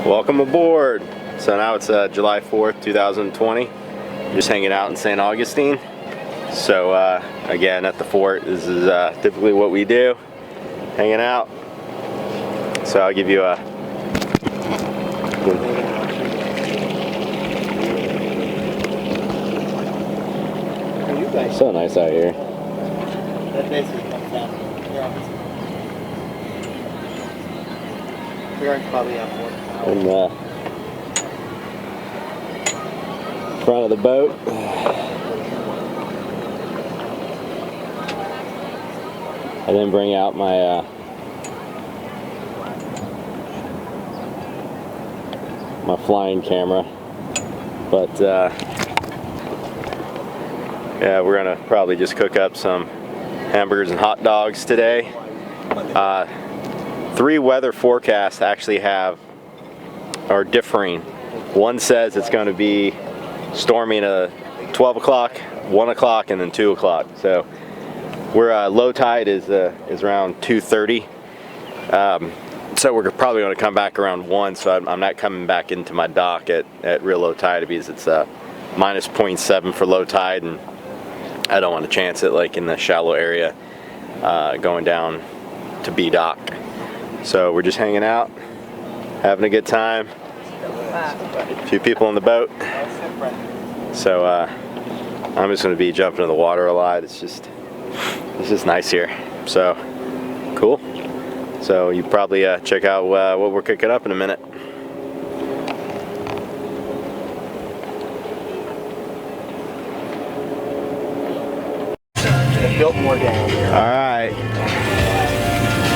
Welcome aboard. So now it's July 4th, 2020. Just hanging out in St. Augustine. So again, at the fort, this is typically what we do, hanging out. So I'll give you a so nice out here. That basically comes down. We're probably on board. In the front of the boat. I didn't bring out my my flying camera, but yeah, we're gonna probably just cook up some hamburgers and hot dogs today. 3 weather forecasts actually are differing. One says it's going to be storming at 12 o'clock, 1 o'clock, and then 2 o'clock. So we're low tide is around 2:30. So we're probably going to come back around 1. So I'm not coming back into my dock at real low tide because it's minus 0.7 for low tide, and I don't want to chance it like in the shallow area going down to B dock. So we're just hanging out, having a good time. A few people on the boat. So I'm just going to be jumping in the water a lot. It's just nice here. So cool. So you probably check out what we're cooking up in a minute. Built more down here. All right.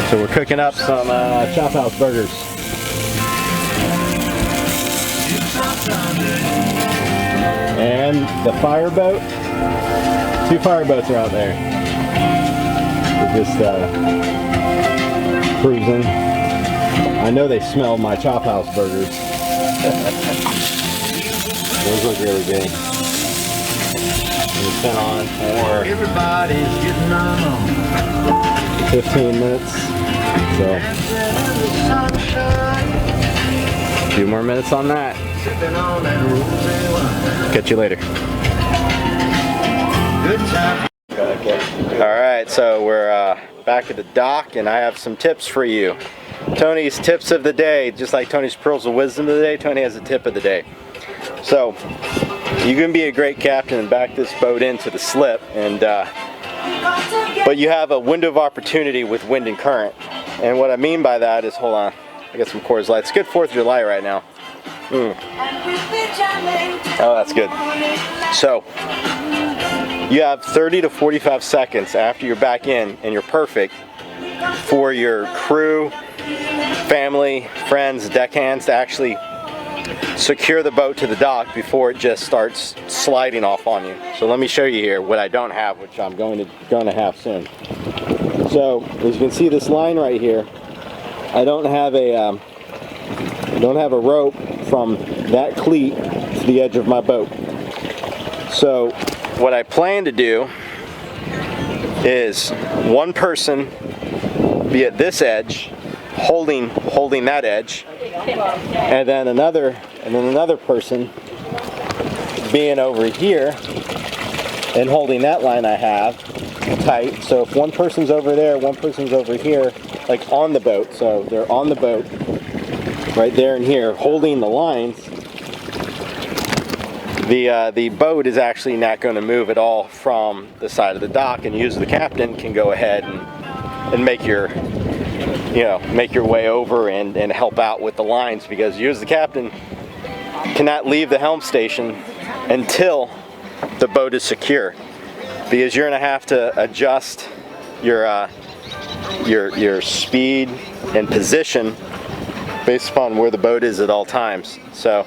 So we're cooking up some Chop House burgers. And the fireboat. 2 fireboats are out there. We're just cruising. I know they smell my Chop House burgers. Those look really good. It's been on for Everybody's getting on. 15 minutes. So a few more minutes on that. Catch you later. Good time. Alright, so we're back at the dock, and I have some tips for you. Tony's tips of the day. Just like Tony's pearls of wisdom of the day, Tony has a tip of the day. So you can be a great captain and back this boat into the slip, and but you have a window of opportunity with wind and current. And what I mean by that is, hold on, I got some Coors Light. It's good 4th of July right now. Oh, that's good. So you have 30 to 45 seconds after you're back in and you're perfect for your crew, family, friends, deckhands to actually secure the boat to the dock before it just starts sliding off on you. So let me show you here what I don't have, which I'm going to have soon. So as you can see, this line right here, I don't have a rope from that cleat to the edge of my boat. So what I plan to do is one person be at this edge, holding that edge, and then another person being over here and holding that line I have tight. So if one person's over there, one person's over here, like on the boat, so they're on the boat right there and here holding the lines, the boat is actually not going to move at all from the side of the dock, and you as the captain can go ahead and make your way over and help out with the lines, because you as the captain cannot leave the helm station until the boat is secure, because you're going to have to adjust your speed and position based upon where the boat is at all times. So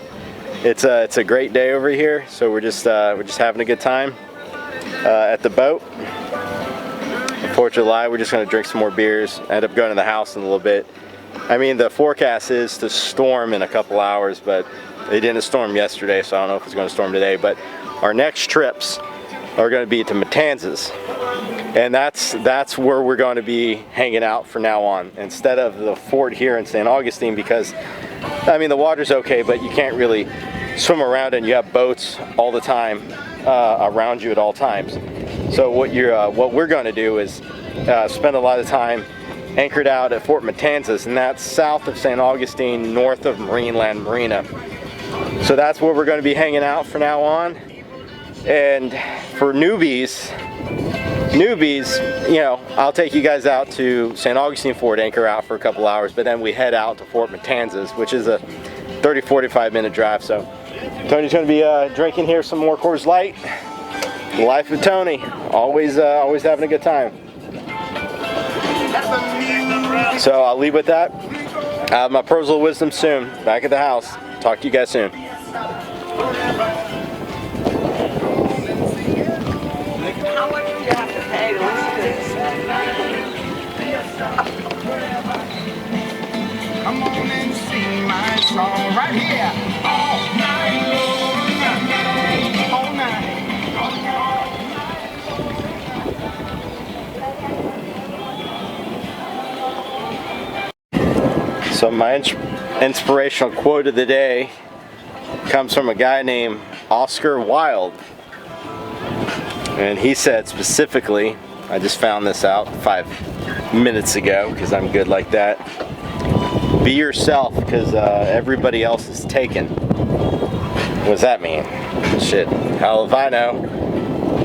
it's a great day over here. So we're just having a good time at the boat. 4th of July, we're just going to drink some more beers, end up going to the house in a little bit. I mean, the forecast is to storm in a couple hours, but it didn't storm yesterday, so I don't know if it's going to storm today. But our next trips are going to be to Matanzas. And that's where we're going to be hanging out from now on, instead of the fort here in St. Augustine, because I mean the water's okay, but you can't really swim around, and you have boats all the time around you at all times. So what we're going to do is spend a lot of time anchored out at Fort Matanzas, and that's south of St. Augustine, north of Marineland Marina. So that's where we're going to be hanging out from now on. And for newbies, you know, I'll take you guys out to St. Augustine Fort, anchor out for a couple hours, but then we head out to Fort Matanzas, which is a 30-45 minute drive. So Tony's going to be drinking here some more Coors Light. The life of Tony, always having a good time. So I'll leave with that. I'll have my pearls of wisdom soon. Back at the house. Talk to you guys soon. How much do you have to pay to listen to this? Come on and sing my song right here. All night long. All night. So my inspirational quote of the day comes from a guy named Oscar Wilde. And he said specifically, I just found this out 5 minutes ago because I'm good like that. Be yourself, because everybody else is taken. What does that mean? Shit, hell if I know.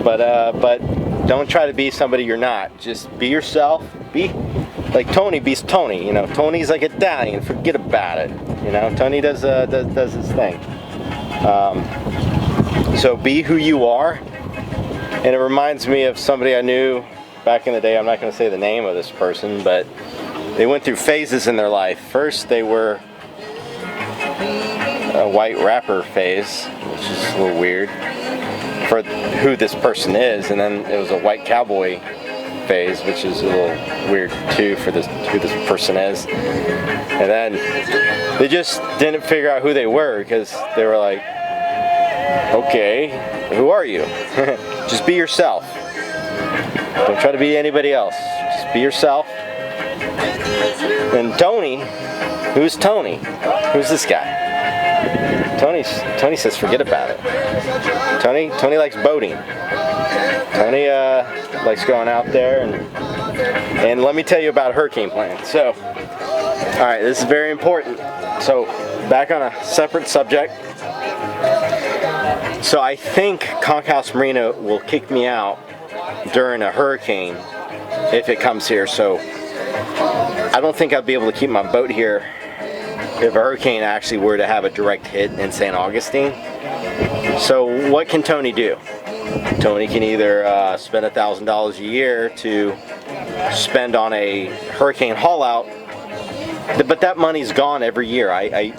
But don't try to be somebody you're not. Just be yourself. Be like Tony. Be Tony. You know, Tony's like Italian. Forget about it. You know, Tony does his thing. So be who you are. And it reminds me of somebody I knew back in the day. I'm not going to say the name of this person, but they went through phases in their life. First, they were a white rapper phase, which is a little weird for who this person is, and then it was a white cowboy phase, which is a little weird too for who this person is. And then they just didn't figure out who they were, because they were like, okay, who are you? Just be yourself. Don't try to be anybody else. Just be yourself. And Tony, who's Tony? Who's this guy? Tony says forget about it. Tony likes boating. Tony likes going out there, and let me tell you about a hurricane plan. So, all right, this is very important. So, back on a separate subject. So I think Conch Marina will kick me out during a hurricane if it comes here. So I don't think I'll be able to keep my boat here if a hurricane actually were to have a direct hit in St. Augustine. So what can Tony do? Tony can either spend $1,000 a year to spend on a hurricane haul out, but that money's gone every year.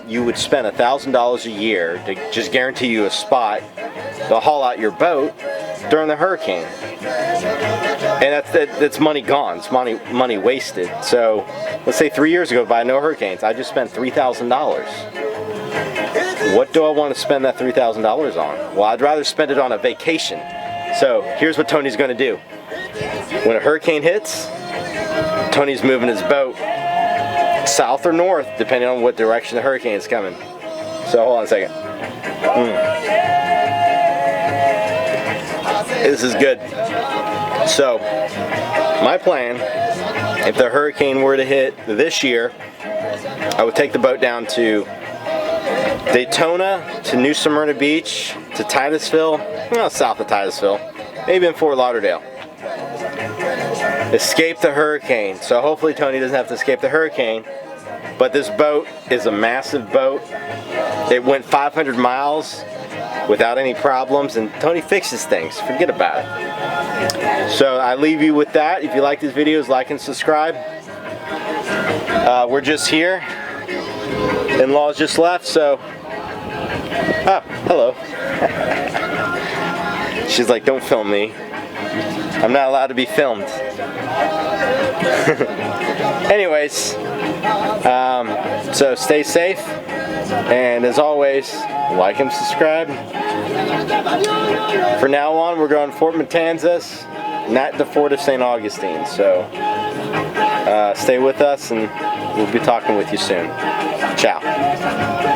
You would spend $1,000 a year to just guarantee you a spot to haul out your boat during the hurricane, and that's money gone. It's money wasted. So let's say 3 years ago, by no hurricanes, I just spent $3,000. What do I want to spend that $3,000 on? Well, I'd rather spend it on a vacation. So here's what Tony's going to do. When a hurricane hits, Tony's moving his boat south or north, depending on what direction the hurricane is coming. So hold on a second. This is good. So my plan, if the hurricane were to hit this year, I would take the boat down to Daytona, to New Smyrna Beach, to Titusville, south of Titusville, maybe in Fort Lauderdale. Escape the hurricane. So hopefully Tony doesn't have to escape the hurricane. But this boat is a massive boat. It went 500 miles without any problems, and Tony fixes things. Forget about it. So I leave you with that. If you like these videos, like and subscribe. We're just here. In-laws just left, so... Oh, hello. She's like, don't film me. I'm not allowed to be filmed. Anyways, so stay safe, and as always, like and subscribe. For now on, we're going to Fort Matanzas, not the Fort of St. Augustine. So stay with us, and we'll be talking with you soon. Ciao.